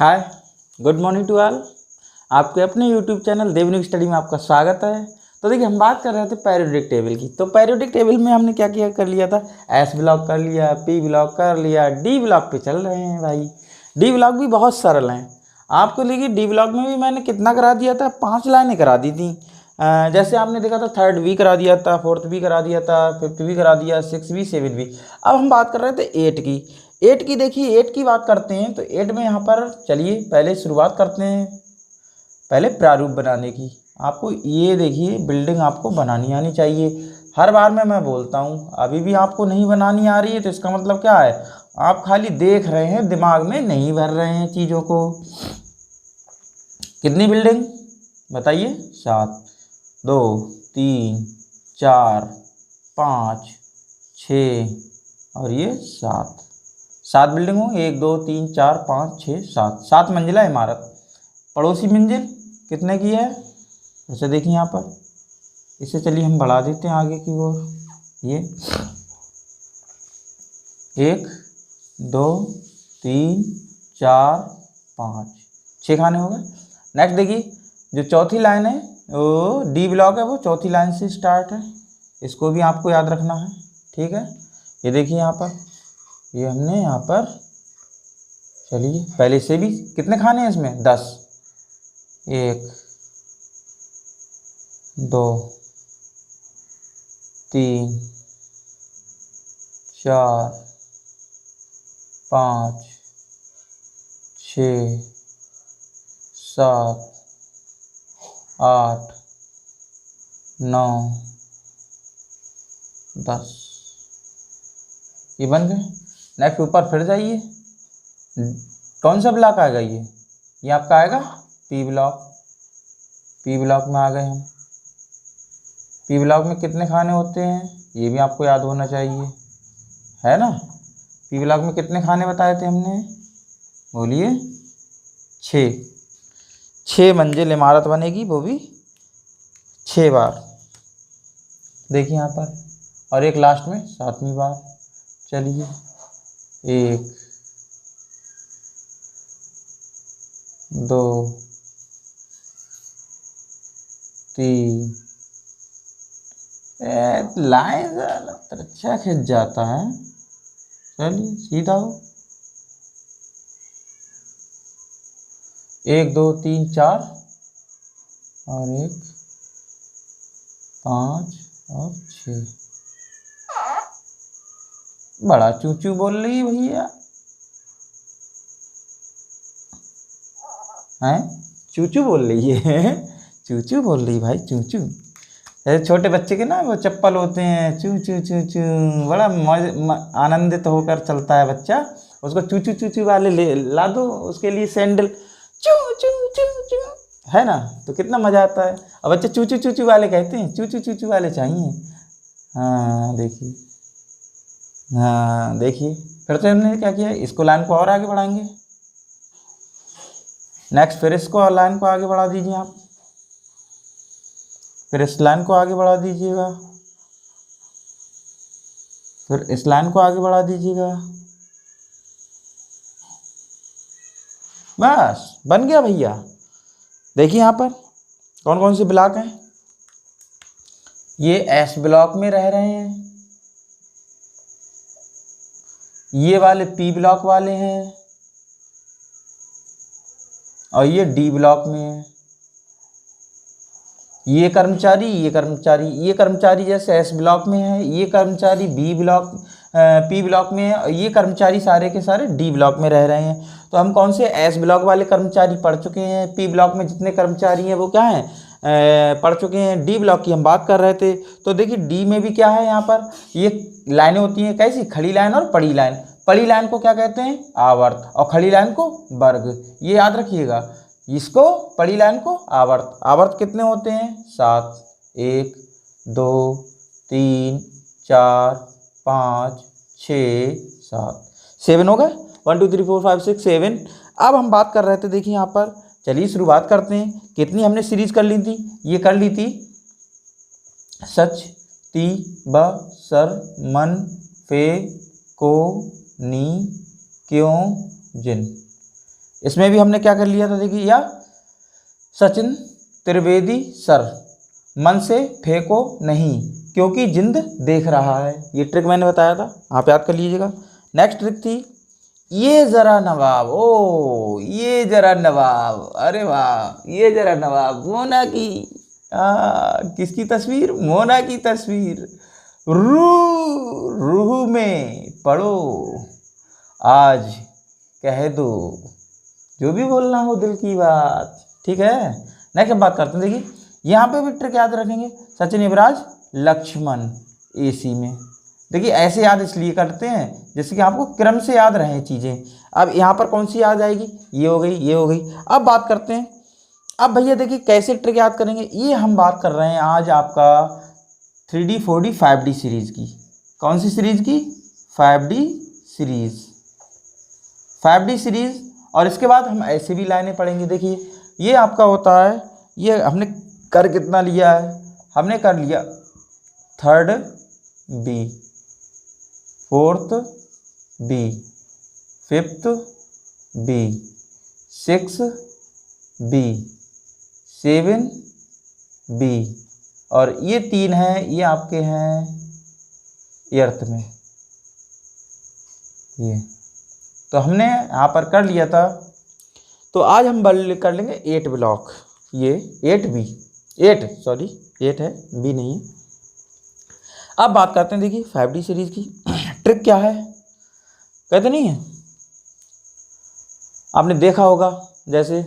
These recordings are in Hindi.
Hi, good morning to all. आपके अपने यूट्यूब चैनल देवनिक स्टडी में आपका स्वागत है। तो देखिए, हम बात कर रहे थे पैरियोडिक टेबल की। तो पैरियोडिक टेबल में हमने क्या किया कर लिया था, एस ब्लॉक कर लिया, पी ब्लॉक कर लिया, डी ब्लॉक पे चल रहे हैं भाई। डी ब्लॉक भी बहुत सरल हैं आपको। लेकिन डी ब्लॉक में भी मैंने कितना करा दिया था, 5 लाइनें करा दी थी। जैसे आपने देखा था, थर्ड भी करा दिया था, फोर्थ भी करा दिया था, फिफ्थ भी करा दिया, 6 भी, 7 भी। अब हम बात कर रहे थे 8 की। 8 की देखिए, 8 की बात करते हैं तो 8 में यहाँ पर चलिए पहले शुरुआत करते हैं, पहले प्रारूप बनाने की। आपको ये देखिए, बिल्डिंग आपको बनानी आनी चाहिए। हर बार मैं बोलता हूँ, अभी भी आपको नहीं बनानी आ रही है तो इसका मतलब क्या है, आप खाली देख रहे हैं, दिमाग में नहीं भर रहे हैं चीज़ों को। कितनी बिल्डिंग बताइए? 7, 2, 3, 4, 5, 6 और ये 7। 7 बिल्डिंग हो, 1, 2, 3, 4, 5, 6, 7। 7 मंजिला इमारत। पड़ोसी मंजिल कितने की है? ऐसे देखिए यहाँ पर, इसे चलिए हम बढ़ा देते हैं आगे की ओर। ये 1, 2, 3, 4, 5, 6 खाने हो गए। नेक्स्ट देखिए, जो चौथी लाइन है वो डी ब्लॉक है, वो चौथी लाइन से स्टार्ट है। इसको भी आपको याद रखना है, ठीक है। ये देखिए यहाँ पर, ये हमने यहाँ पर, चलिए पहले से भी कितने खाने हैं इसमें? 10। 1, 2, 3, 4, 5, 6, 7, 8, 9, 10। ये बन गए। नेक्स्ट ऊपर फिर जाइए, कौन सा ब्लॉक आएगा? ये आपका आएगा पी ब्लॉक। पी ब्लॉक में आ गए हम। पी ब्लॉक में कितने खाने होते हैं ये भी आपको याद होना चाहिए, है ना। पी ब्लॉक में कितने खाने बताए थे हमने? बोलिए। 6। 6 मंजिल इमारत बनेगी, वो भी 6 बार। देखिए यहाँ पर, और एक लास्ट में 7वीं बार। चलिए 1, 2, 3। लाइन अच्छा खिंच जाता है। चलिए सीधा हो। 1, 2, 3, 4 और 1, 5 और 6। बड़ा चूचू बोल रही है भैया, हैं? चूचू बोल रही है चूचू बोल रही भाई, चूचू। जैसे छोटे बच्चे के ना वो चप्पल होते हैं, चू चू चू चू, बड़ा आनंदित होकर चलता है बच्चा। उसको चूचू चूचू वाले ला दो, उसके लिए सैंडल चू चू चू चू, है ना, तो कितना मज़ा आता है। अब बच्चे चूचू चूचू वाले कहते हैं, चूचू चूचू वाले चाहिए। हाँ देखिए, हाँ देखिए, फिर से हमने क्या किया, इसको लाइन को और आगे बढ़ाएंगे। नेक्स्ट फिर इसको लाइन को आगे बढ़ा दीजिए आप, फिर इस लाइन को आगे बढ़ा दीजिएगा, फिर इस लाइन को आगे बढ़ा दीजिएगा। बस बन गया भैया। देखिए यहाँ पर कौन कौन से ब्लॉक हैं। ये एस ब्लॉक में रह रहे हैं, ये वाले पी ब्लॉक वाले हैं, और ये डी ब्लॉक में है। ये कर्मचारी, ये कर्मचारी, ये कर्मचारी जैसे एस ब्लॉक में है, ये कर्मचारी बी ब्लॉक, पी ब्लॉक में है, और ये कर्मचारी सारे के सारे डी ब्लॉक में रह रहे हैं। तो हम कौन से एस ब्लॉक वाले कर्मचारी पढ़ चुके हैं, पी ब्लॉक में जितने कर्मचारी हैं वो क्या हैं, पढ़ चुके हैं। डी ब्लॉक की हम बात कर रहे थे। तो देखिए डी में भी क्या है, यहाँ पर ये लाइनें होती हैं कैसी, खड़ी लाइन और पड़ी लाइन। पड़ी लाइन को क्या कहते हैं? आवर्त, और खड़ी लाइन को वर्ग। ये याद रखिएगा, इसको पड़ी लाइन को आवर्त। आवर्त कितने होते हैं? 7। 1, 2, 3, 4, 5, 6, 7। 7 हो गए। 1, 2, 3, 4, 5, 6, 7। अब हम बात कर रहे थे, देखिए यहाँ पर, चलिए शुरुआत करते हैं। कितनी हमने सीरीज कर ली थी? ये कर ली थी, सच, ती, ब, सर, मन, फे, को, नी, क्यों, जिन। इसमें भी हमने क्या कर लिया था देखिए, या सचिन त्रिवेदी सर, मन से फेंको नहीं क्योंकि जिंद देख रहा है। ये ट्रिक मैंने बताया था, आप याद कर लीजिएगा। नेक्स्ट ट्रिक थी ये जरा नवाब, ओ ये जरा नवाब, अरे वाह, ये जरा नवाब, मोना की किसकी तस्वीर, मोना की तस्वीर। रूह में पढ़ो, आज कह दो जो भी बोलना हो दिल की बात, ठीक है। नेक्स्ट हम बात करते हैं, देखिए यहाँ पे भी ट्रिक याद रखेंगे, सचिन युवराज लक्ष्मण एसी में। देखिए ऐसे याद इसलिए करते हैं जैसे कि आपको क्रम से याद रहे चीज़ें। अब यहाँ पर कौन सी याद आएगी, ये हो गई, ये हो गई। अब बात करते हैं, अब भैया देखिए कैसे ट्रिक याद करेंगे, ये हम बात कर रहे हैं आज आपका 3D 4D 5D सीरीज़ की। कौन सी सीरीज़ की, 5D सीरीज़, 5D सीरीज़। और इसके बाद हम ऐसे भी लाइनें पढ़ेंगे। देखिए ये आपका होता है, ये हमने कर कितना लिया है, हमने कर लिया 3rd B, 4th B, 5th B, 6th B, 7 B, और ये 3 हैं, ये आपके हैं एर्थ में। ये तो हमने यहाँ पर कर लिया था। तो आज हम कर लेंगे 8 ब्लॉक, ये 8B, 8 सॉरी 8 है, B नहीं है। अब बात करते हैं देखिए 5D सीरीज़ की। ट्रिक क्या है, कहते नहीं है, आपने देखा होगा जैसे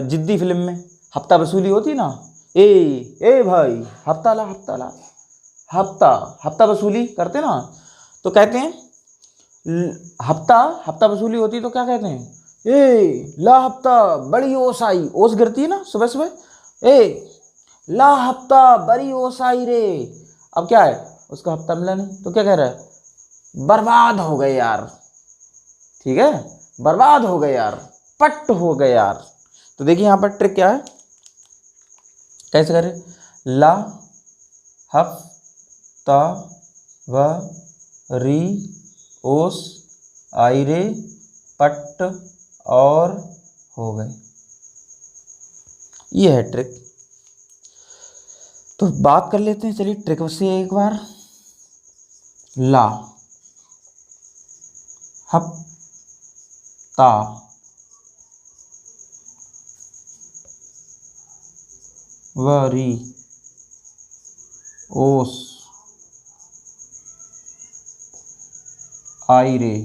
जिद्दी फिल्म में हफ्ता वसूली होती ना, ए भाई हफ्ता ला, हफ्ता ला, हफ्ता वसूली करते ना, तो कहते हैं हफ्ता वसूली होती तो क्या कहते हैं, ए ला हफ्ता बड़ी ओस आई, ओस गिरती है ना सुबह सुबह, ए ला हफ्ता बड़ी ओस आई रे। अब क्या है, उसका हफ्ता मिला नहीं तो क्या कह रहा है, बर्बाद हो गए यार, ठीक है, बर्बाद हो गए यार, पट हो गए यार। तो देखिए यहाँ पर ट्रिक क्या है, कैसे करें, ला हफ्ता व री ओस आई रे पट और हो गए, ये है ट्रिक। तो बात कर लेते हैं, चलिए ट्रिक से एक बार, ला हफ्ता वरी ओस आई रे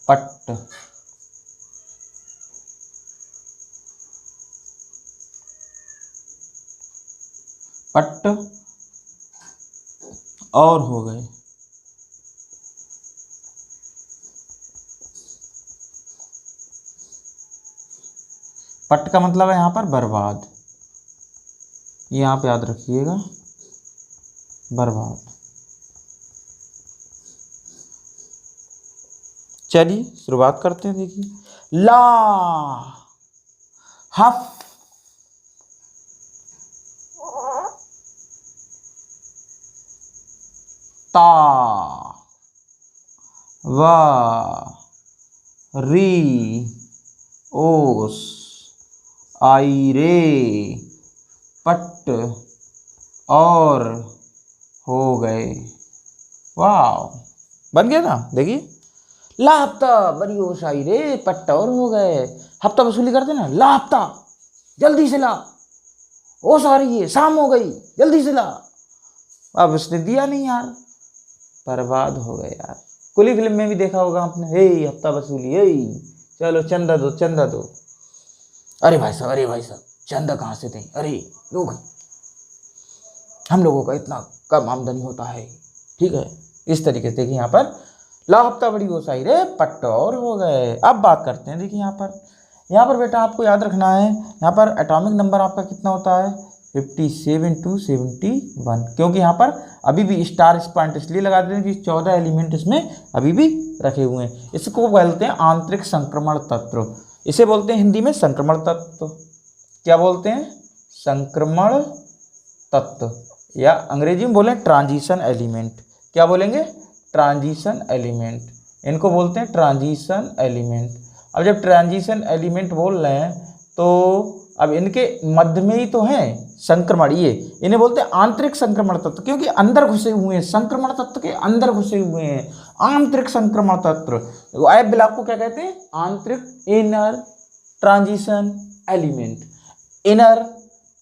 पट और हो गए। पट का मतलब है यहाँ पर बर्बाद, ये यहाँ पे याद रखिएगा, बर्बाद। चलिए शुरुआत करते हैं, देखिए ला हफ ता वा री ओस आई रे पट और हो गए। वाह, बन गया ना। देखिए ला हफ्ता बड़ी ओस आई रे पट और हो गए, हफ्ता वसूली करते ना, ला हफ्ता जल्दी से ला, ओस आ रही है, शाम हो गई, जल्दी से ला। अब उसने दिया नहीं यार, बर्बाद हो गए यार। कुली फिल्म में भी देखा होगा आपने, हे हफ्ता वसूली, हे चलो चंदा दो, चंदा दो। अरे भाई साहब चंदा कहाँ से दें, अरे लोग, हम लोगों का इतना कम आमदनी होता है, ठीक है। इस तरीके से देखिए यहाँ पर ला हफ्ता बड़ी वो सही रे पट्ट और हो गए। अब बात करते हैं, देखिए यहाँ पर बेटा आपको याद रखना है, यहाँ पर एटॉमिक नंबर आपका कितना होता है, 57 to 71, क्योंकि यहाँ पर अभी भी स्टार पॉइंट इसलिए लगा देते हैं कि 14 एलिमेंट इसमें अभी भी रखे हुए हैं। इसको बोलते हैं आंतरिक संक्रमण तत्व, इसे बोलते हैं हिंदी में संक्रमण तत्व। क्या बोलते हैं, संक्रमण तत्व, या अंग्रेजी में बोलें ट्रांजिशन एलिमेंट। क्या बोलेंगे, ट्रांजिशन एलिमेंट। इनको बोलते हैं ट्रांजिशन एलिमेंट। अब जब ट्रांजिशन एलिमेंट बोल रहे हैं तो अब इनके मध्य में ही तो हैं संक्रमण, ये इन्हें बोलते हैं आंतरिक संक्रमण तत्व, क्योंकि अंदर घुसे हुए हैं, संक्रमण तत्व के अंदर घुसे हुए हैं, आंतरिक संक्रमण तत्व। एफ ब्लॉक को क्या कहते हैं? आंतरिक, inner transition element, inner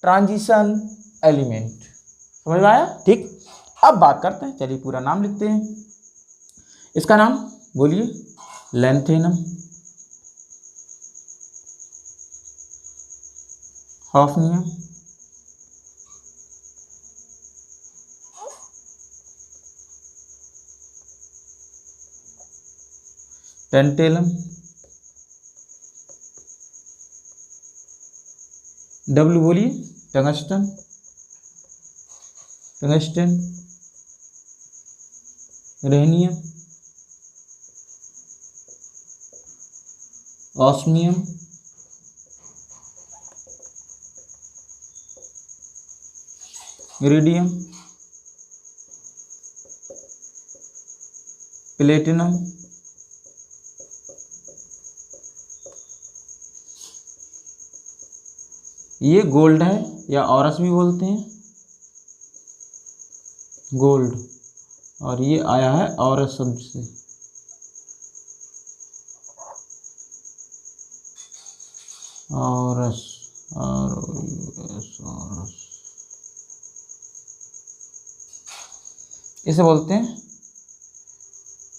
transition element. समझ में आया? ठीक। अब बात करते हैं, चलिए पूरा नाम लिखते हैं। इसका नाम बोलिए, लैंथेनम, हॉफनियम, टेंटेलम, डब्ल्यू बोलिए, tungsten, tungsten, rhenium, osmium, iridium, platinum, ये गोल्ड है या औरस भी बोलते हैं, गोल्ड, और ये आया है औरस शब्द से। औरस, औरस, इसे बोलते हैं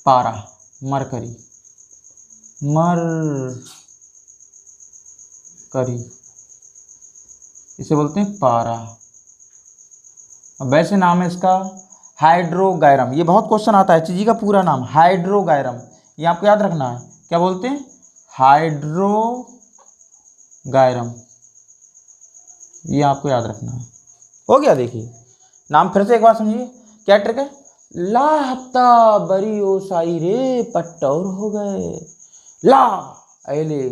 पारा, मरकरी, मरकरी, इसे बोलते हैं पारा। अब वैसे नाम है इसका हाइड्रोगायरम। ये बहुत क्वेश्चन आता है, चीज़ का पूरा नाम हाइड्रोगायरम, ये आपको याद रखना है। क्या बोलते हैं? हाइड्रोगायरम, ये आपको याद रखना है। हो गया? देखिए नाम फिर से एक बार समझिए, क्या ट्रिक है? ला हफ्ता बरी ओ साई रे पट्टौर हो गए। ला एले,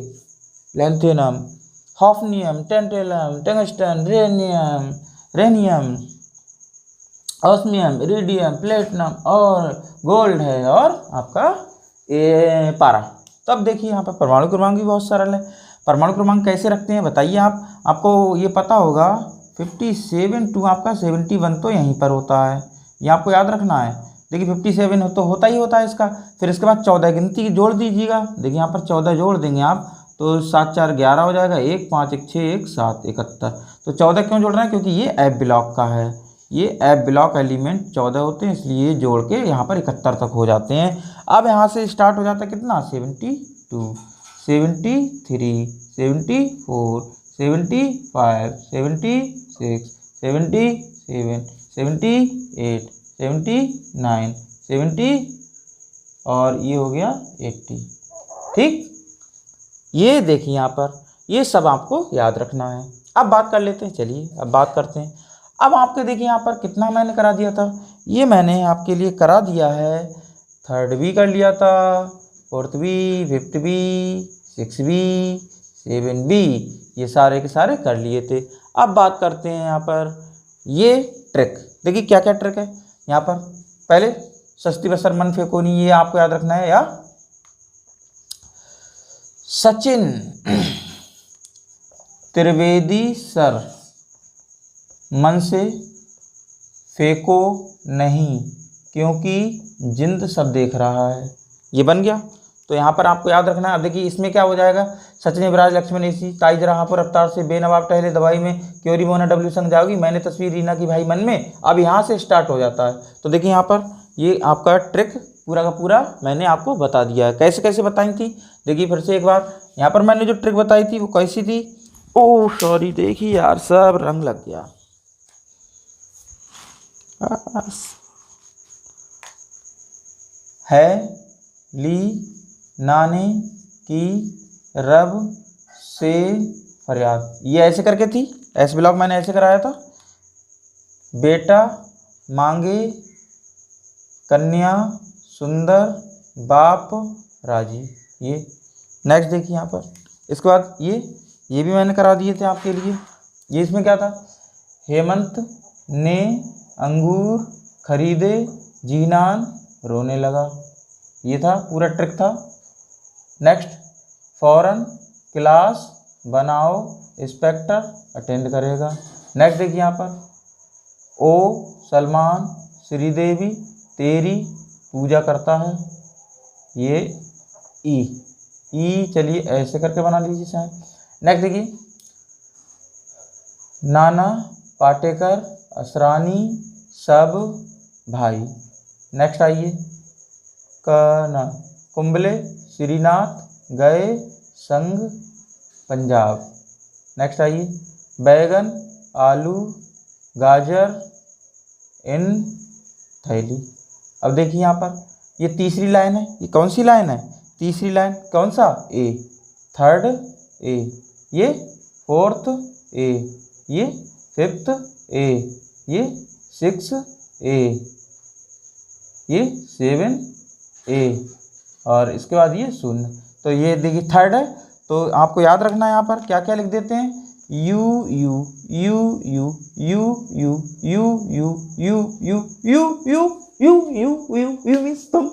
lanthanum, hafnium, tantalum, tungsten, rhenium, rhenium, osmium, iridium, platinum और गोल्ड है, और आपका ये पारा। तो अब देखिए यहाँ पर परमाणु क्रमांक भी बहुत सरल है। परमाणु क्रमांक कैसे रखते हैं बताइए आप, आपको ये पता होगा 57 टू आपका 71 तो यहीं पर होता है, ये आपको याद रखना है। देखिए 57 तो होता ही होता है इसका, फिर इसके बाद 14 गिनती जोड़ दीजिएगा। देखिए यहाँ पर 14 जोड़ देंगे आप तो 7 4 11 हो जाएगा, 1 5 1 6 1 7 71। तो 14 क्यों जोड़ रहे हैं? क्योंकि ये एफ ब्लॉक का है, ये एफ ब्लॉक एलिमेंट 14 होते हैं, इसलिए जोड़ के यहाँ पर 71 तक हो जाते हैं। अब यहाँ से स्टार्ट हो जाता है कितना? 72, 73, 74, 75, 76, 77, 78, 79, 70 और ये हो गया 80। ठीक, ये देखिए यहाँ पर ये सब आपको याद रखना है। अब बात कर लेते हैं, चलिए अब बात करते हैं। अब आपके देखिए यहाँ पर कितना मैंने करा दिया था, ये मैंने आपके लिए करा दिया है, थर्ड भी कर लिया था, फोर्थ भी, फिफ्थ भी, सिक्स भी, सेवन भी, ये सारे के सारे कर लिए थे। अब बात करते हैं यहाँ पर ये ट्रिक। देखिए क्या क्या ट्रिक है यहाँ पर। पहले सस्ती बसर मन फेंको नहीं, ये आपको याद रखना है, या सचिन त्रिवेदी सर मन से फेंको नहीं क्योंकि जिंद सब देख रहा है। ये बन गया। तो यहाँ पर आपको याद रखना है। अब देखिए इसमें क्या हो जाएगा, सचिन इब्राज लक्ष्मण एसी ताई जरा पर रफ्तार से बेनवाब टहले दवाई में क्योरी मोना डब्ल्यू संग जाओगी, मैंने तस्वीर रीना की भाई मन में। अब यहाँ से स्टार्ट हो जाता है। तो देखिए यहाँ पर ये आपका ट्रिक पूरा का पूरा मैंने आपको बता दिया है। कैसे कैसे बताई थी, देखिए फिर से एक बार। यहाँ पर मैंने जो ट्रिक बताई थी वो कैसी थी, ओह सॉरी, देखिए यार सब रंग लग गया। है ली नाने की रब से फरियाद, ये ऐसे करके थी। एस ब्लॉक मैंने ऐसे कराया था, बेटा मांगे कन्या सुंदर बाप राजी। ये नेक्स्ट देखिए यहाँ पर। इसके बाद ये भी मैंने करा दिए थे आपके लिए। ये इसमें क्या था, हेमंत ने अंगूर खरीदे जीनान रोने लगा। ये था पूरा ट्रिक था। नेक्स्ट, फौरन क्लास बनाओ, इंस्पेक्टर अटेंड करेगा। नेक्स्ट देखिए यहाँ पर, ओ सलमान श्रीदेवी तेरी पूजा करता है, ये ई चलिए ऐसे करके बना लीजिए चाहे। नेक्स्ट देखिए, नाना पाटेकर असरानी सब भाई। नेक्स्ट आइए, कुंबले श्रीनाथ गए संग पंजाब। नेक्स्ट आइए, बैगन आलू गाजर इन थैली। अब देखिए यहाँ पर ये तीसरी लाइन है, ये कौन सी लाइन है? तीसरी लाइन कौन सा? ए, थर्ड ए, ये फोर्थ ए, ये फिफ्थ ए, ये सिक्स ए, ये सेवन ए, और इसके बाद ये शून्य। तो ये देखिए थर्ड है, तो आपको याद रखना है यहाँ पर क्या क्या लिख देते हैं, you you you you you you you you you you you you you you you you means तुम,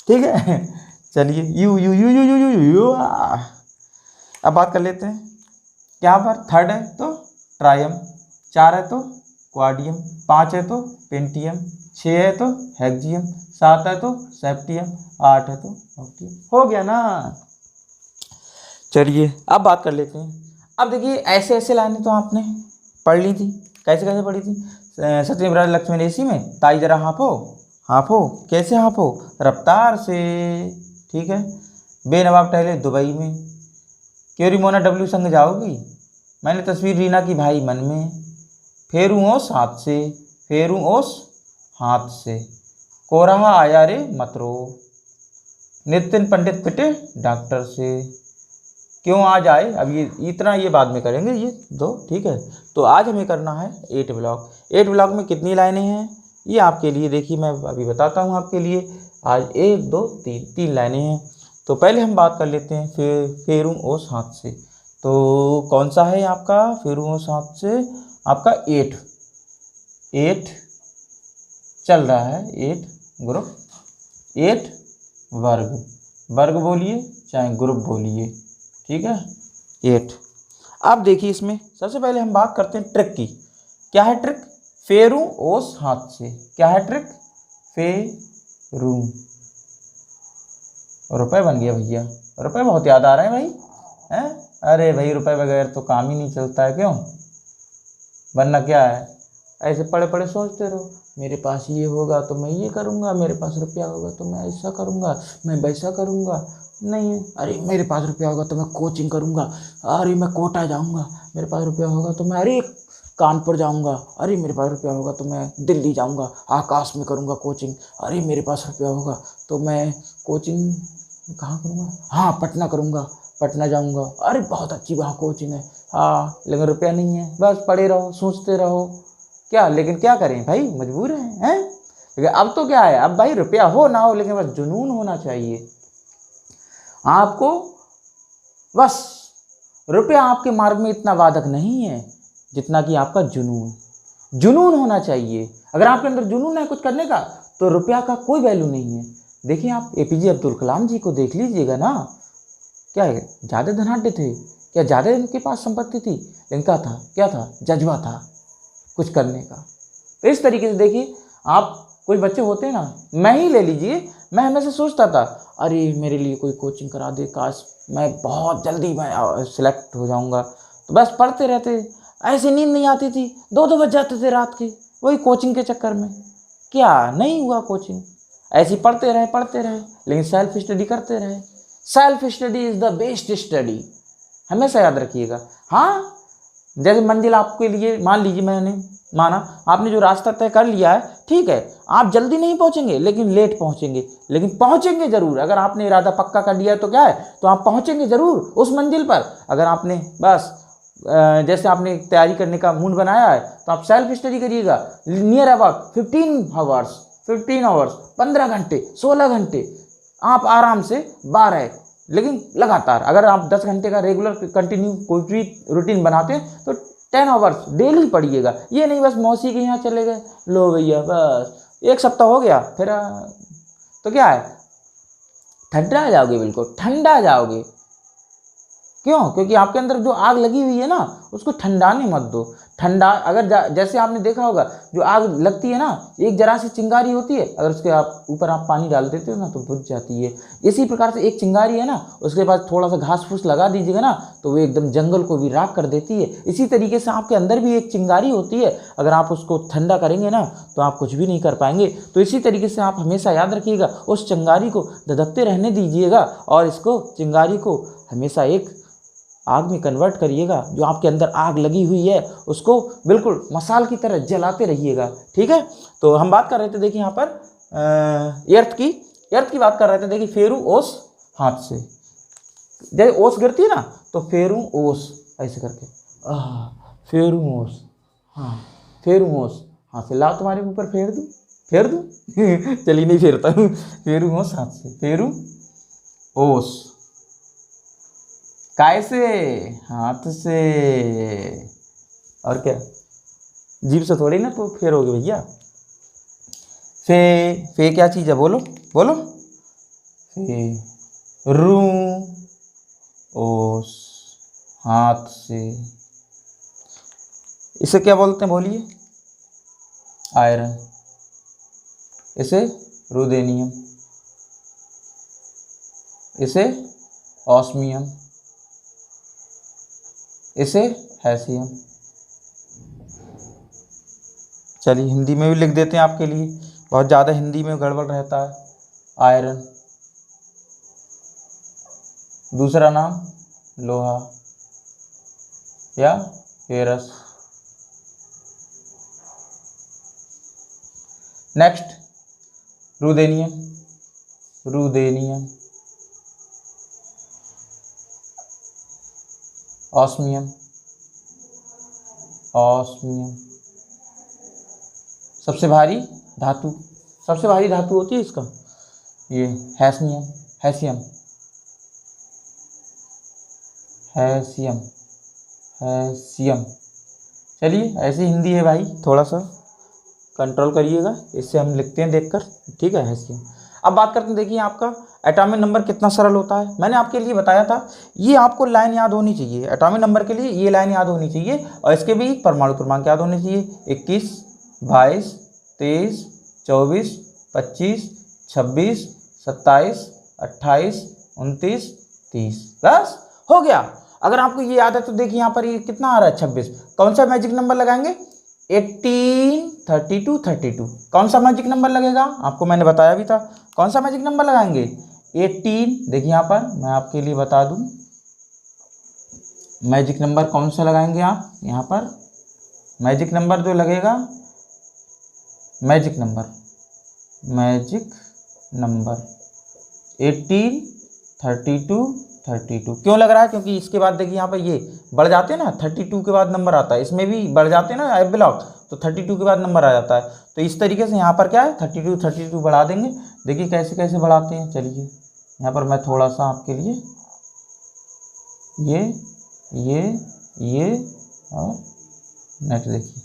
ठीक है। चलिए you you you you you you you. अब बात कर लेते हैं, यहाँ पर थर्ड है तो ट्रायम, 4 है तो क्वाडियम, 5 है तो पेंटियम, 6 है तो हेक्जियम, 7 है तो सेप्टियम, 8 है तो ऑक्टियम। हो गया ना। चलिए अब बात कर लेते हैं। अब देखिए ऐसे ऐसे लाइनें तो आपने पढ़ ली थी, कैसे कैसे पढ़ी थी? सत्यम राज लक्ष्मण एसी में, ताई जरा हाँफो हाँफो, कैसे हाँफो? रफ्तार से, ठीक है। बेनवाब टहले दुबई में, क्योरी मोना डब्ल्यू संग जाओगी, मैंने तस्वीर रीना की भाई मन में, फेरूं ओस हाथ से, फेरूं ओस हाथ से, कोरहा आया रे मतरो, नितिन पंडित पिटे डॉक्टर से, क्यों आज आए। अब ये इतना ये बाद में करेंगे ये दो, ठीक है। तो आज हमें करना है 8 ब्लॉक। 8 ब्लॉक में कितनी लाइनें हैं ये आपके लिए देखिए मैं अभी बताता हूँ आपके लिए। आज 1 2 3 लाइनें हैं। तो पहले हम बात कर लेते हैं फेरूं ओस हाथ से। तो कौन सा है आपका फेरूं ओस हाथ से? आपका 8 चल रहा है, 8 ग्रुप, 8 वर्ग बोलिए चाहे ग्रुप बोलिए, ठीक है, 8। अब देखिए इसमें सबसे पहले हम बात करते हैं ट्रिक की। क्या है ट्रिक? फेरूं ओस हाथ से। क्या है ट्रिक? फेरूं, रुपए बन गया भैया, रुपए बहुत याद आ रहे हैं भाई, हैं? अरे भाई रुपए बगैर तो काम ही नहीं चलता है, क्यों? वरना क्या है, ऐसे पड़े पड़े सोचते रहो, मेरे पास ये होगा तो मैं ये करूँगा, मेरे पास रुपया होगा तो मैं ऐसा करूँगा, मैं वैसा करूँगा। नहीं, अरे मेरे पास रुपया होगा तो मैं कोचिंग करूँगा, अरे मैं कोटा जाऊँगा, मेरे पास रुपया होगा तो मैं अरे कानपुर जाऊँगा, अरे मेरे पास रुपया होगा तो मैं दिल्ली जाऊँगा, आकाश में करूँगा कोचिंग, अरे मेरे पास रुपया होगा तो मैं कोचिंग कहाँ करूँगा, हाँ पटना करूँगा, पटना जाऊँगा, अरे बहुत अच्छी वहाँ कोचिंग है, हाँ लेकिन रुपया नहीं है, बस पड़े रहो सोचते रहो। क्या, लेकिन क्या करें भाई, मजबूर हैं। लेकिन अब तो क्या है, अब भाई रुपया हो ना हो लेकिन बस जुनून होना चाहिए आपको। बस रुपया आपके मार्ग में इतना बाधक नहीं है जितना कि आपका जुनून होना चाहिए। अगर आपके अंदर जुनून है कुछ करने का तो रुपया का कोई वैल्यू नहीं है। देखिए आप एपीजे अब्दुल कलाम जी को देख लीजिएगा ना, क्या है, ज़्यादा धनाढ्य थे, क्या ज़्यादा इनके पास संपत्ति थी, इनका था क्या था, जज्बा था कुछ करने का। तो इस तरीके से देखिए आप, कुछ बच्चे होते हैं ना, मैं ही ले लीजिए, मैं हमेशा सोचता था अरे मेरे लिए कोई कोचिंग करा दे, काश मैं बहुत जल्दी मैं सिलेक्ट हो जाऊंगा। तो बस पढ़ते रहते, ऐसे नींद नहीं आती थी, 2 बज जाते थे रात के वही कोचिंग के चक्कर में। क्या नहीं हुआ कोचिंग, ऐसे पढ़ते रहे लेकिन सेल्फ स्टडी करते रहे। Self study is the best study, हमेशा याद रखिएगा। हाँ जैसे मंजिल आपके लिए, मान लीजिए मैंने माना आपने जो रास्ता तय कर लिया है, ठीक है, आप जल्दी नहीं पहुंचेंगे लेकिन लेट पहुंचेंगे, लेकिन पहुंचेंगे जरूर। अगर आपने इरादा पक्का कर लिया है तो क्या है, तो आप पहुंचेंगे जरूर उस मंजिल पर। अगर आपने बस जैसे आपने तैयारी करने का मूड बनाया है तो आप सेल्फ स्टडी करिएगा नियर अबाउट 15 आवर्स 15 घंटे 16 घंटे, आप आराम से 12, लेकिन लगातार। अगर आप 10 घंटे का रेगुलर कंटिन्यू कोई भी रूटीन बनाते हैं तो 10 आवर्स डेली पढ़िएगा। ये नहीं बस मौसी के यहाँ चले गए, लो भैया बस 1 सप्ताह हो गया फिर तो क्या है, ठंडा जाओगे, बिल्कुल ठंडा जाओगे। क्यों? क्योंकि आपके अंदर जो आग लगी हुई है ना उसको ठंडाने मत दो। ठंडा अगर जैसे आपने देखा होगा जो आग लगती है ना, एक जरा सी चिंगारी होती है, अगर उसके ऊपर आप पानी डाल देते हो ना तो बुझ जाती है। इसी प्रकार से एक चिंगारी है ना, उसके बाद थोड़ा सा घास फूस लगा दीजिएगा ना तो वो एकदम जंगल को भी राख कर देती है। इसी तरीके से आपके अंदर भी एक चिंगारी होती है, अगर आप उसको ठंडा करेंगे ना तो आप कुछ भी नहीं कर पाएंगे। तो इसी तरीके से आप हमेशा याद रखिएगा, उस चिंगारी को धधकते रहने दीजिएगा और इसको चिंगारी को हमेशा एक आग में कन्वर्ट करिएगा। जो आपके अंदर आग लगी हुई है उसको बिल्कुल मसाल की तरह जलाते रहिएगा। ठीक है, तो हम बात कर रहे थे देखिए यहाँ पर अर्थ की बात कर रहे थे। देखिए फेरू ओस हाथ से, जैसे ओस गिरती है ना तो फेरू ओस ऐसे करके फेरू ओस, हाँ फेरू ओस हाथ से, लाओ तुम्हारे ऊपर फेर दूँ चलिए नहीं फेरता हूँ। फेरू ओस हाथ से, फेरू ओस कैसे? हाथ से। और क्या, जीभ से थोड़ी ना तो फेरोगे भैया। फे क्या चीज़ है? बोलो बोलो। फे रू ओस हाथ से, इसे क्या बोलते हैं? बोलिए। आयरन। इसे रुदेनियम, इसे ऑस्मियम, इसे हैसियम। चलिए हिंदी में भी लिख देते हैं आपके लिए, बहुत ज़्यादा हिंदी में गड़बड़ रहता है। आयरन, दूसरा नाम लोहा या ferrous. Next ruthenium, ruthenium, osmium, osmium. सबसे भारी धातु, सबसे भारी धातु होती है इसका ये हैस्नियम, हैसियम, हैसियम, हैसियम। चलिए ऐसी हिंदी है भाई, थोड़ा सा कंट्रोल करिएगा, इससे हम लिखते हैं देखकर। ठीक है, हैसियम। अब बात करते हैं, देखिए आपका एटॉमिक नंबर कितना सरल होता है। मैंने आपके लिए बताया था, ये आपको लाइन याद होनी चाहिए एटॉमिक नंबर के लिए, ये लाइन याद होनी चाहिए और इसके भी परमाणु क्रमांक याद होने चाहिए। 21, 22, 23, 24, 25, 26, 27, 28, 29, 30। बस हो गया। अगर आपको ये याद है तो देखिए यहाँ पर ये कितना आ रहा है 26। कौन सा मैजिक नंबर लगाएंगे? 18, 32, 32। कौन सा मैजिक नंबर लगेगा? आपको मैंने बताया भी था। कौन सा मैजिक नंबर लगाएंगे? 18। देखिए यहाँ पर मैं आपके लिए बता दूं, मैजिक नंबर कौन सा लगाएंगे आप? यहाँ पर मैजिक नंबर जो लगेगा, मैजिक नंबर 18, 32, 32 क्यों लग रहा है? क्योंकि इसके बाद देखिए यहाँ पर ये बढ़ जाते हैं ना, 32 के बाद नंबर आता है, इसमें भी बढ़ जाते हैं ना एफ ब्लॉक, तो 32 के बाद नंबर आ जाता है। तो इस तरीके से यहाँ पर क्या है 32 बढ़ा देंगे। देखिए कैसे कैसे बढ़ाते हैं। चलिए यहाँ पर मैं थोड़ा सा आपके लिए ये और नेक्स्ट देखिए,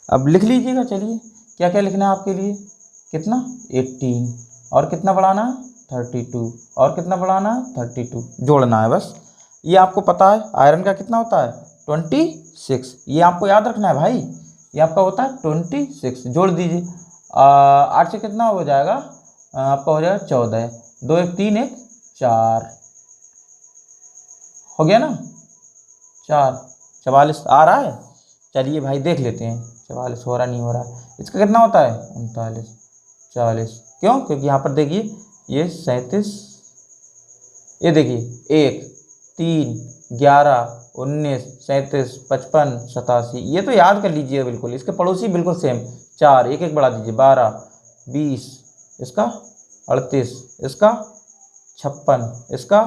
अब लिख लीजिएगा। चलिए क्या क्या लिखना है आपके लिए? कितना? 18 और कितना बढ़ाना है? 32 और कितना बढ़ाना है? 32 जोड़ना है बस। ये आपको पता है आयरन का कितना होता है? 26। ये आपको याद रखना है भाई, ये आपका होता है 26। जोड़ दीजिए, 8 से कितना हो जाएगा आपका? हो जाएगा 14। 2 1 3 1 4 हो गया ना, 4। 44 आ रहा है? चलिए भाई देख लेते हैं 44 हो रहा नहीं हो रहा। इसका कितना होता है? 39, 40। क्यों? क्योंकि यहाँ पर देखिए ये 37, ये देखिए 1 3 11 19 37 55 87। ये तो याद कर लीजिए बिल्कुल, इसके पड़ोसी बिल्कुल सेम। 4 1 1 बढ़ा दीजिए, 12 20, इसका 38, इसका 56, इसका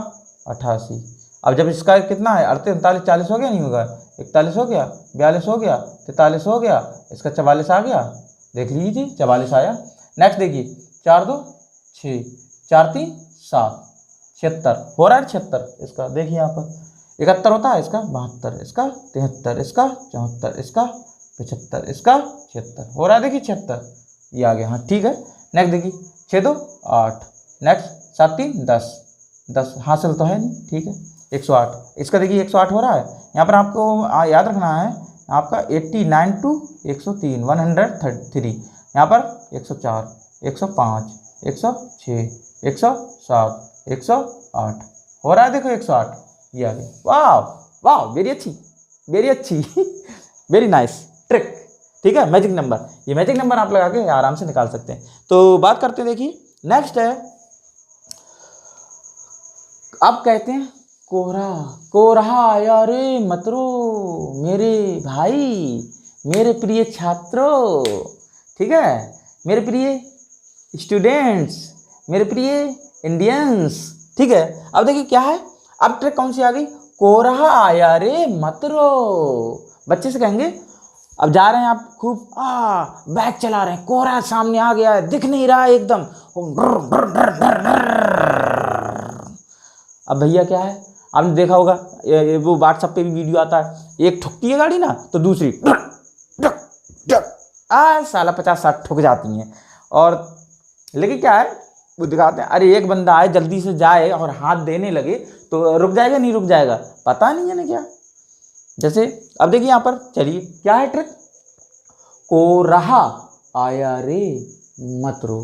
88। अब जब इसका कितना है 38 39 40 हो गया नहीं होगा? 41 हो गया, 42 हो गया, 43 हो गया, इसका 44 आ गया। देख लीजिए 44 आया। नेक्स्ट देखिए 4 2 6, 4 3 7, 76 हो रहा है 76। इसका देखिए यहाँ पर 71 होता है, इसका 72, इसका 73, इसका 74, इसका 75, इसका 76 हो रहा है। देखिए 76 ये आ गया। हाँ ठीक है। नेक्स्ट देखिए 6 2 8, नेक्स्ट 7 3 10, 10 हासिल तो है नहीं, ठीक है। 108, इसका देखिए 108 हो रहा है। यहाँ पर आपको याद रखना है आपका 89 टू 103, 103, यहाँ पर 104, 105, 106, 107, 108 हो रहा है, देखो 108 ये आ गया। वाह वाह, वेरी अच्छी, वेरी अच्छी वेरी नाइस ट्रिक, ठीक है। मैजिक नंबर, ये मैजिक नंबर आप लगा के आराम से निकाल सकते हैं। तो बात करते हैं, देखिए नेक्स्ट है, अब कहते हैं कोहरा। कोहरा आया रे मतरो मेरे भाई, मेरे प्रिय छात्रों, ठीक है, मेरे प्रिय स्टूडेंट्स, मेरे प्रिय इंडियंस, ठीक है। अब देखिए क्या है, अब ट्रिक कौन सी आ गई, कोहरा आया रे मतरो। बच्चे से कहेंगे, अब जा रहे हैं आप खूब बैग चला रहे हैं, कोहरा सामने आ गया है, दिख नहीं रहा है एकदम। अब भैया क्या है, आपने देखा होगा वो व्हाट्सएप पे भी वीडियो आता है, एक ठुकती है गाड़ी ना तो दूसरी साला 50-60 ठुक जाती हैं। और लेकिन क्या है, वो दिखाते हैं, अरे एक बंदा आए जल्दी से जाए और हाथ देने लगे तो रुक जाएगा नहीं रुक जाएगा, पता नहीं है ना क्या। जैसे अब देखिए यहाँ पर, चलिए क्या है ट्रिक, कोहरा आया रे मतरो।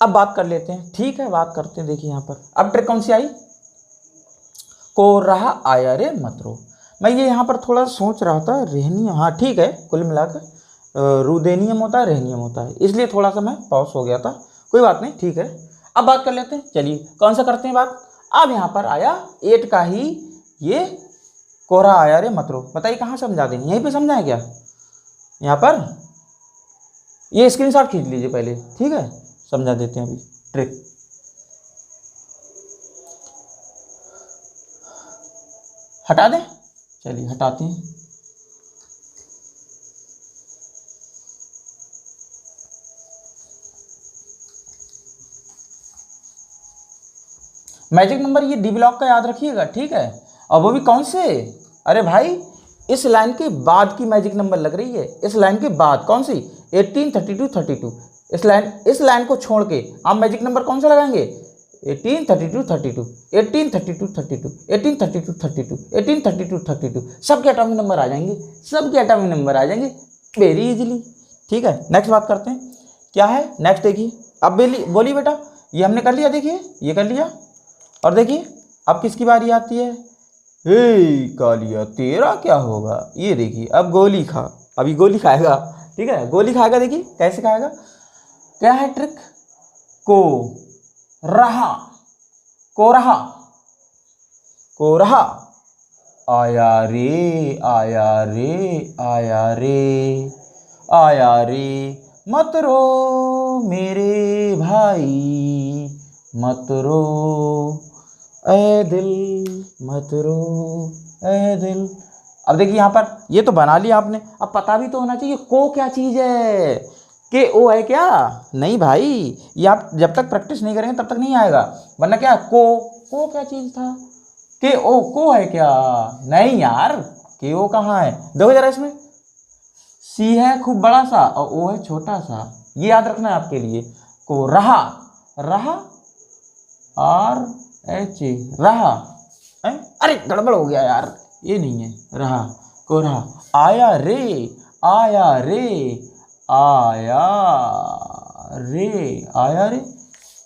अब बात कर लेते हैं, ठीक है, बात करते हैं। देखिए यहाँ पर अब ट्रिक कौन सी आई, कोहरा आया रे मतरो। मैं ये यहाँ पर थोड़ा सोच रहा था, रहनियम, हाँ ठीक है, कुल मिलाकर रुदेनियम होता है, रहनियम होता है, इसलिए थोड़ा सा मैं पॉज हो गया था, कोई बात नहीं, ठीक है। अब बात कर लेते हैं, चलिए कौन सा करते हैं बात। अब यहाँ पर आया 8 का ही ये कोहरा आया रे मतरो, बताइए कहाँ समझा देंगे, यहीं पे समझाएं क्या, यहाँ पर ये स्क्रीनशॉट खींच लीजिए पहले, ठीक है, समझा देते हैं अभी ट्रिक। हटा दें, चलिए हटाते हैं। मैजिक नंबर ये डी ब्लॉक का याद रखिएगा, ठीक है, और वो भी कौन से, अरे भाई इस लाइन के बाद की मैजिक नंबर लग रही है, इस लाइन के बाद कौन सी, 18, 32, 32, इस लाइन को छोड़ के आप मैजिक नंबर कौन सा लगाएंगे, 18, 32, 32, 18, 32, 32, 18, 32, 32, 18, 32, 32, सबके एटॉमिक नंबर आ जाएंगे, सबके एटॉमिक नंबर आ जाएंगे वेरी इजीली, ठीक है। नेक्स्ट बात करते हैं, क्या है नेक्स्ट, देखिए अब बोलिए बेटा, ये हमने कर लिया, देखिए ये कर लिया, और देखिए अब किसकी बारी आती है, हे कालिया तेरा क्या होगा, ये देखिए अब गोली खा, अभी गोली खाएगा, ठीक है, गोली खाएगा, देखिए कैसे खाएगा, क्या है ट्रिक, को रहा, को रहा, को रहा आया रे आया रे आया रे आया रे मत रो मेरे भाई मत रो ए दिल मत रो ए दिल। अब देखिए यहाँ पर ये तो बना लिया आपने, अब पता भी तो होना चाहिए को क्या चीज़ है, के ओ है क्या, नहीं भाई ये आप जब तक प्रैक्टिस नहीं करेंगे तब तक नहीं आएगा, वरना क्या को क्या चीज़ था, के ओ को है क्या, नहीं यार के ओ कहाँ है, देखो जरा इसमें सी है खूब बड़ा सा और ओ है छोटा सा, ये याद रखना है आपके लिए, को रहा, रहा आर एच ए रहा, अरे गड़बड़ हो गया यार, ये नहीं है रहा, को रहा आया रे आया रे आया रे आया रे,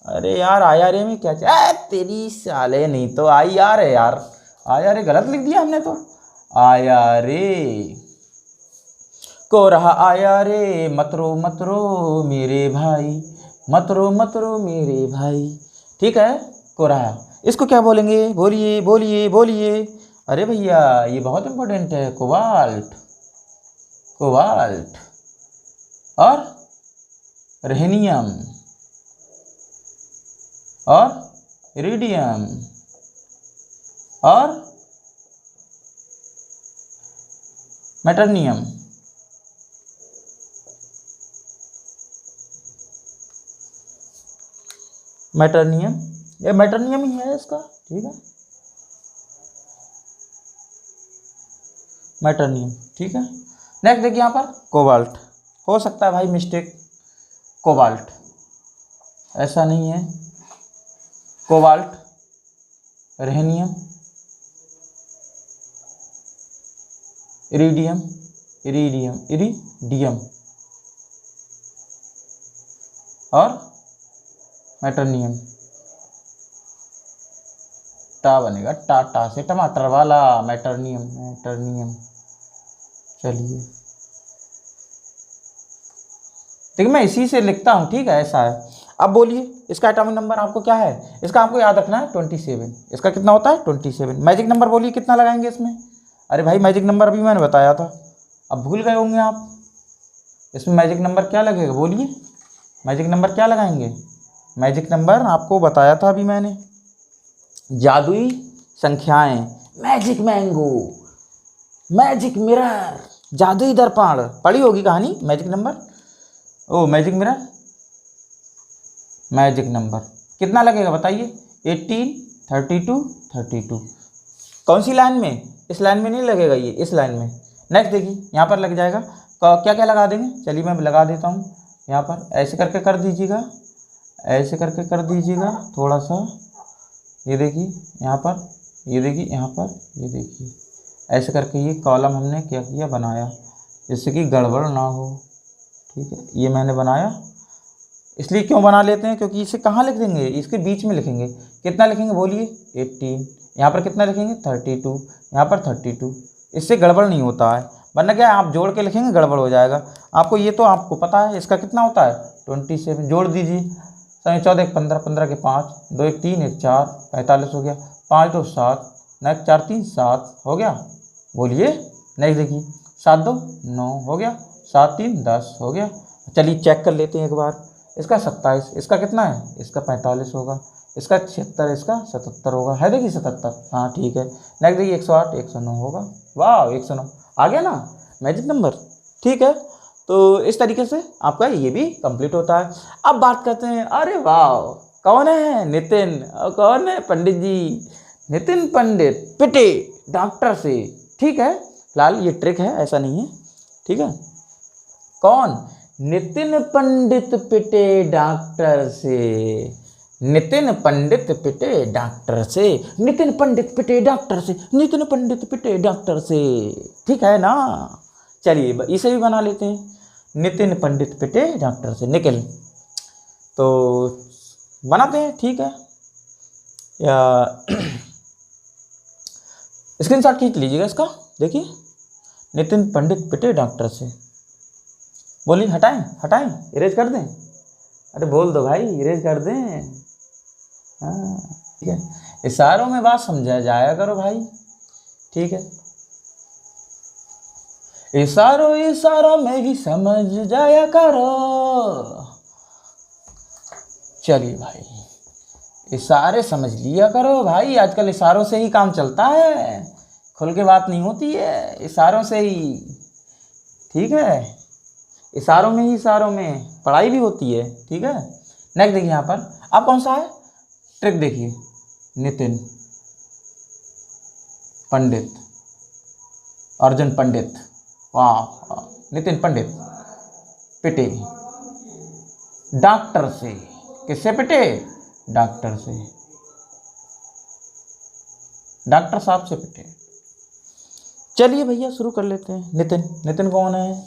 अरे यार आया रे में क्या तेरी साले, नहीं तो आई यार है यार, आया रे गलत लिख दिया हमने तो, आया रे को रहा आया रे मत रो मेरे भाई मत रो मेरे भाई, ठीक है, को रहा। इसको क्या बोलेंगे, बोलिए बोलिए बोलिए, अरे भैया ये बहुत इंपॉर्टेंट है, कोबाल्ट, कोबाल्ट और रेहनियम और इरिडियम और मेटर्नियम, मेटर्नियम, ये मेटर्नियम ही है इसका, ठीक है। मेटर्नियम। ठीक है, नेक्स्ट देखिए यहाँ पर कोबाल्ट, हो सकता है भाई मिस्टेक, कोबाल्ट ऐसा नहीं है, कोबाल्ट, रेहनियम, इरिडियम, इरिडियम, इरिडियम और मेटर्नियम। टा बनेगा, टाटा से टमाटर वाला, मेटर्नियम, मेटर्नियम। चलिए देखिए मैं इसी से लिखता हूँ, ठीक है, ऐसा है। अब बोलिए इसका एटॉमिक नंबर आपको क्या है, इसका आपको याद रखना है 27। इसका कितना होता है 27। मैजिक नंबर बोलिए कितना लगाएंगे इसमें। अरे भाई मैजिक नंबर अभी मैंने बताया था, अब भूल गए होंगे आप। इसमें मैजिक नंबर क्या लगेगा बोलिए, मैजिक नंबर क्या लगाएंगे। मैजिक नंबर आपको बताया था अभी मैंने, जादुई संख्याएं, मैजिक मैंगो, मैजिक मिरर, जादुई दर्पण, पढ़ी होगी कहानी मैजिक नंबर। ओ मैजिक मिरर, मैजिक नंबर कितना लगेगा बताइए, 18, 32, 32। कौन सी लाइन में, इस लाइन में नहीं लगेगा ये, इस लाइन में। नेक्स्ट देखिए यहाँ पर लग जाएगा, क्या क्या लगा देंगे, चलिए मैं लगा देता हूँ। यहाँ पर ऐसे करके कर दीजिएगा, ऐसे करके कर दीजिएगा थोड़ा सा, ये देखिए यहाँ पर, ये देखिए यहाँ पर, ये देखिए ऐसे करके ये कॉलम हमने क्या किया, बनाया, जिससे कि गड़बड़ ना हो। ठीक है, ये मैंने बनाया, इसलिए क्यों बना लेते हैं, क्योंकि इसे कहाँ लिख देंगे, इसके बीच में लिखेंगे। कितना लिखेंगे बोलिए 18, यहाँ पर कितना लिखेंगे 32, यहाँ पर 32। इससे गड़बड़ नहीं होता है, वरना क्या है आप जोड़ के लिखेंगे गड़बड़ हो जाएगा। आपको ये तो आपको पता है इसका कितना होता है 27, जोड़ दीजिए। 14 1 15, 15 के 5, 2 1 3 1 4, 45 हो गया, 5 2 7, नेक्स्ट 4 3 7 हो गया, बोलिए। नेक्स्ट देखिए 7 2 9 हो गया, 7 3 10 हो गया। चलिए चेक कर लेते हैं एक बार, इसका 27, इसका कितना है, इसका 45 होगा, इसका 76, इसका 77 होगा, है देखिए 77, हाँ ठीक है। नेक्स्ट देखिए 108 109 होगा, वाह 109 आ गया ना मैजिक नंबर। ठीक है, तो इस तरीके से आपका ये भी कंप्लीट होता है। अब बात करते हैं, अरे वाह कौन है, नितिन, और कौन है पंडित जी, नितिन पंडित पिटे डॉक्टर से। ठीक है, फिलहाल ये ट्रिक है, ऐसा नहीं है। ठीक है, कौन, नितिन पंडित पिटे डॉक्टर से, नितिन पंडित पिटे डॉक्टर से, नितिन पंडित पिटे डॉक्टर से, नितिन पंडित पिटे डॉक्टर से। ठीक है ना, चलिए इसे भी बना लेते हैं, नितिन पंडित पिटे डॉक्टर से, निकल तो बनाते हैं। ठीक है, या स्क्रीनशॉट खींच लीजिएगा इसका, देखिए नितिन पंडित पिटे डॉक्टर से, बोलिए हटाएं, हटाएं, इरेज कर दें, अरे बोल दो भाई इरेज कर दें। हाँ ठीक है, इशारों में बात समझा जाया करो भाई। ठीक है, इशारों इशारों में ही समझ जाया करो। चलिए भाई इशारे समझ लिया करो भाई, आजकल इशारों से ही काम चलता है, खुल के बात नहीं होती है, इशारों से ही। ठीक है, इशारों में ही, इशारों में पढ़ाई भी होती है। ठीक है, नेक्स्ट देखिए यहाँ पर, अब कौन सा है ट्रिक देखिए, नितिन पंडित, अर्जुन पंडित, वाह, नितिन पंडित पिटे डॉक्टर से, किससे पिटे, डॉक्टर से, डॉक्टर साहब से पिटे। चलिए भैया शुरू कर लेते हैं। नितिन, नितिन कौन है,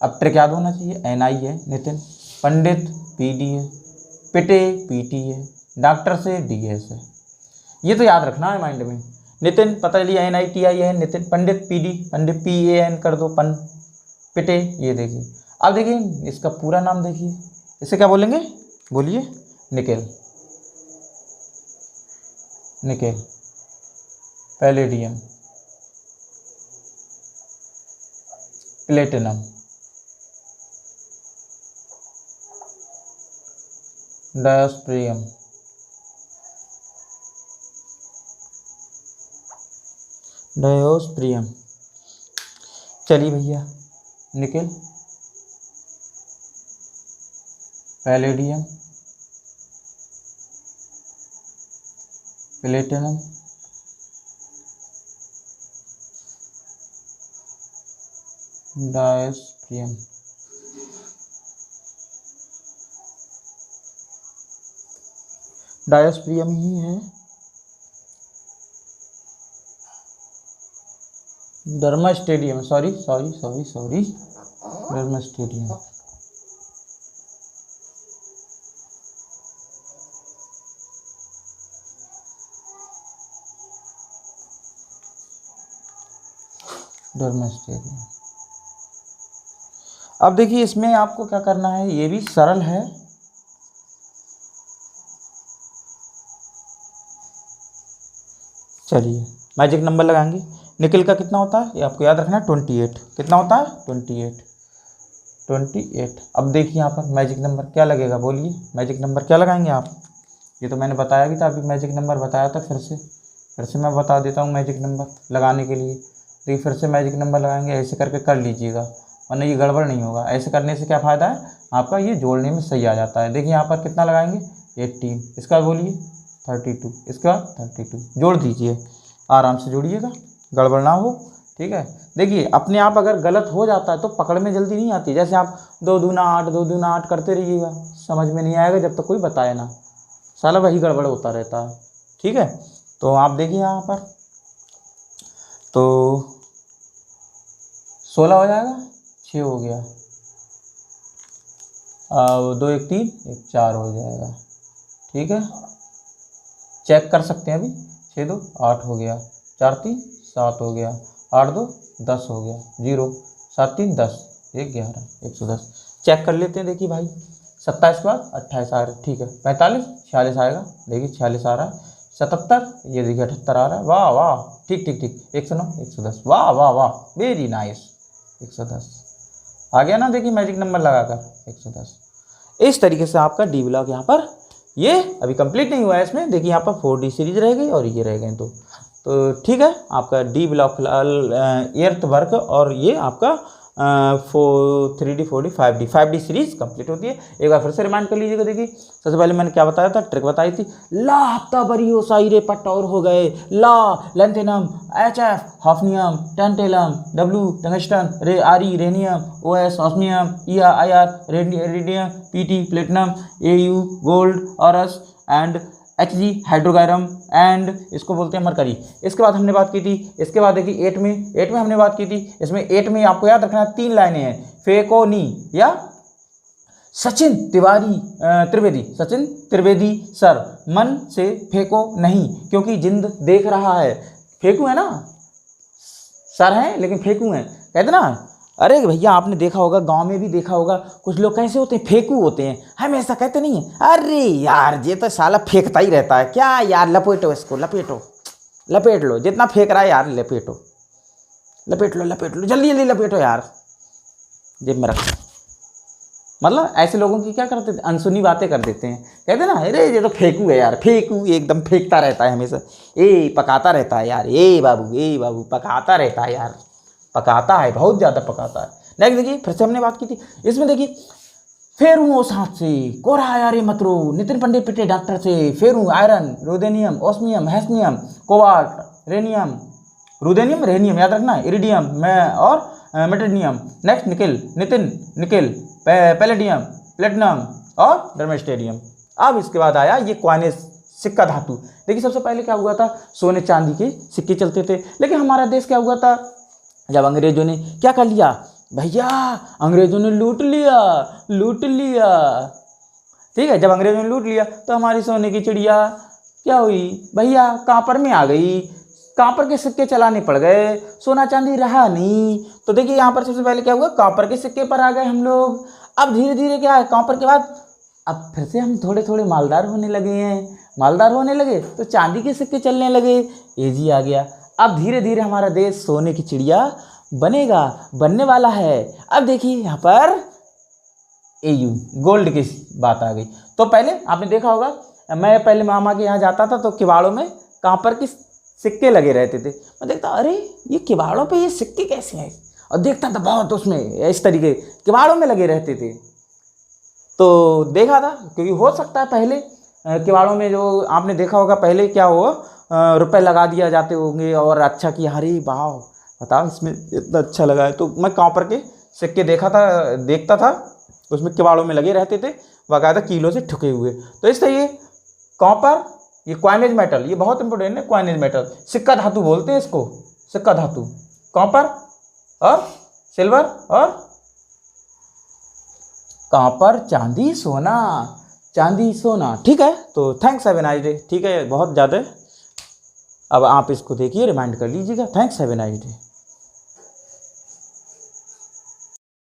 अब ट्रिक याद होना चाहिए, NI है नितिन, पंडित PD है, पिटे PT है, डॉक्टर से DS है। ये तो याद रखना है माइंड में। नितिन पता लिया NITI है नितिन, पंडित PD, पंडित PAN कर दो पन, पिटे, ये देखिए। अब देखिए इसका पूरा नाम देखिए, इसे क्या बोलेंगे बोलिए, निकेल, निकेल, पैलेडियम, प्लेटिनम, डायोस्प्रियम, डायोस्प्रियम। चलिए भैया, निकेल, पैलेडियम, प्लेटिनम, डायस्प्रियम। डायस्प्रियम ही है। डर्मास्टेडियम, सॉरी सॉरी सॉरी सॉरी, डर्मास्टेडियम। डर्मास्टेडियम। अब देखिए इसमें आपको क्या करना है, ये भी सरल है। चलिए मैजिक नंबर लगाएंगे। निकल का कितना होता है ये आपको याद रखना है, 28। कितना होता है? 28। 28। अब देखिए यहाँ पर मैजिक नंबर क्या लगेगा, बोलिए मैजिक नंबर क्या लगाएंगे आप? ये तो मैंने बताया भी था, अभी मैजिक नंबर बताया था, फिर से मैं बता देता हूँ मैजिक नंबर लगाने के लिए। तो ये फिर से मैजिक नंबर लगाएंगे, ऐसे करके कर लीजिएगा वरना ये गड़बड़ नहीं होगा। ऐसे करने से क्या फ़ायदा है आपका, ये जोड़ने में सही आ जाता है। देखिए यहाँ पर कितना लगाएंगे, 18। इसका बोलिए 32, इसका 32, जोड़ दीजिए, आराम से जोड़िएगा, गड़बड़ ना हो, ठीक है। देखिए अपने आप अगर गलत हो जाता है तो पकड़ में जल्दी नहीं आती। जैसे आप 2 दूना 8, 2 दूना 8 करते रहिएगा, समझ में नहीं आएगा जब तक कोई बताए ना, साला वही गड़बड़ होता रहता है, ठीक है। तो आप देखिए यहाँ पर तो 16 हो जाएगा, 6 हो गया, 2 1 3 1 4 हो जाएगा, ठीक है। चेक कर सकते हैं अभी, 6 2 8 हो गया, 4 3 7 हो गया, 8 2 10 हो गया, 0 7 3 10 1 11 110। चेक कर लेते हैं, देखिए भाई 27 के बाद 28 आ रहा है, ठीक है। 45 46 आएगा, देखिए 46 आ रहा है। 77, ये देखिए 78 आ रहा है, वाह वाह, ठीक ठीक ठीक। 109 110, वाह वाह वाह, वेरी नाइस, 110 आ गया ना। देखिए मैजिक नंबर लगाकर 110। इस तरीके से आपका डी ब्लॉक यहाँ पर, ये अभी कंप्लीट नहीं हुआ है इसमें, देखिए यहाँ पर 4D सीरीज रह गई और ये रह गए तो ठीक है। आपका डी ब्लॉक फिलहाल एर्थ वर्क और ये आपका 3D 4D 5D series complete होती है। एक बार फिर से रिमाइंड कर लीजिएगा। देखिए सबसे पहले मैंने क्या बताया था, ट्रिक बताई थी, ला हफ्ता बरी हो साइरे पट्टौर हो गए, La lanthanum, HF hafnium, tantalum, W tungsten, आरी rhenium, OS osmium, IR radium, PT platinum, AU gold aurum and Hg hydrargyrum and इसको बोलते हैं मरकरी। इसके बाद हमने बात की थी, इसके बाद देखिए 8 में हमने बात की थी। इसमें 8 में आपको याद रखना 3 लाइनें हैं, फेकोनी या सचिन त्रिवेदी सर, मन से फेंको नहीं क्योंकि जिंद देख रहा है। फेंकू है ना, सर हैं लेकिन फेंकू हैं, कहते ना। अरे भैया आपने देखा होगा, गांव में भी देखा होगा, कुछ लोग कैसे होते हैं, फेंकू होते हैं, हमेशा कहते नहीं है अरे यार ये तो साला फेंकता ही रहता है, क्या यार लपेटो इसको, लपेट लो, जितना फेंक रहा है यार लपेट लो जल्दी लपेटो यार, जेब में रखो। मतलब ऐसे लोगों की क्या करते थे, अनसुनी बातें कर देते हैं, कहते ना अरे ये तो फेंकू है यार, फेंकू एकदम फेंकता रहता है हमेशा, पकाता रहता है यार, बाबू पकाता रहता है यार, पकाता है, बहुत ज़्यादा पकाता है। नेक्स्ट देखिए फिर से हमने बात की थी, इसमें देखिए फेरू उस हाथ से कोरा यारे मतरो, नितिन पंडित पिटे डॉक्टर से, फेरू आयरन, रुदेनियम, ओस्मियम, हैस्नियम, कोबाल्ट, रेनियम याद रखना, इरिडियम में और मेटेनियम। नेक्स्ट निकिल, पैलेडियम, प्लेटिनम और डर्मेस्टेडियम। अब इसके बाद आया ये क्वाइनेस सिक्का धातु। देखिए सबसे पहले क्या हुआ था, सोने चांदी के सिक्के चलते थे, लेकिन हमारा देश क्या हुआ था, जब अंग्रेजों ने क्या कर लिया भैया, अंग्रेजों ने लूट लिया, ठीक है। जब अंग्रेजों ने लूट लिया तो हमारी सोने की चिड़िया क्या हुई भैया, कांपर में आ गई, कांपर के सिक्के चलाने पड़ गए, सोना चांदी रहा नहीं। तो देखिए यहाँ पर सबसे पहले क्या हुआ, कांपर के सिक्के पर आ गए हम लोग। अब धीरे धीरे क्या है, कांपर के बाद अब फिर से हम थोड़े थोड़े मालदार होने लगे तो चांदी के सिक्के चलने लगे, एजी आ गया। अब धीरे धीरे हमारा देश सोने की चिड़िया बनने वाला है। अब देखिए यहाँ पर AU गोल्ड की बात आ गई। तो पहले आपने देखा होगा, मैं पहले मामा के यहाँ जाता था तो किवाड़ों में कांपर के सिक्के लगे रहते थे। मैं देखता अरे ये किवाड़ों पे ये सिक्के कैसे हैं, और देखता था बहुत उसमें इस तरीके किवाड़ों में लगे रहते थे। तो देखा था, क्योंकि हो सकता है पहले किवाड़ों में जो आपने देखा होगा, पहले क्या हुआ, रुपए लगा दिया जाते होंगे और अच्छा कि अरे वाह बताओ इसमें इतना अच्छा लगा है। तो मैं कॉपर के सिक्के देखता था, उसमें किवाड़ों में लगे रहते थे, बाकायदा कीलो से ठुके हुए। तो इससे ये कॉपर, ये क्वाइनेज मेटल, ये बहुत इंपॉर्टेंट है, क्वाइनेज मेटल, सिक्का धातु बोलते हैं इसको, सिक्का धातु, कॉपर और सिल्वर और कॉपर, चांदी सोना, चांदी सोना। ठीक है, तो thanks have a nice day. ठीक है, बहुत ज़्यादा अब आप इसको देखिए, रिमाइंड कर लीजिएगा। Thanks have a nice day.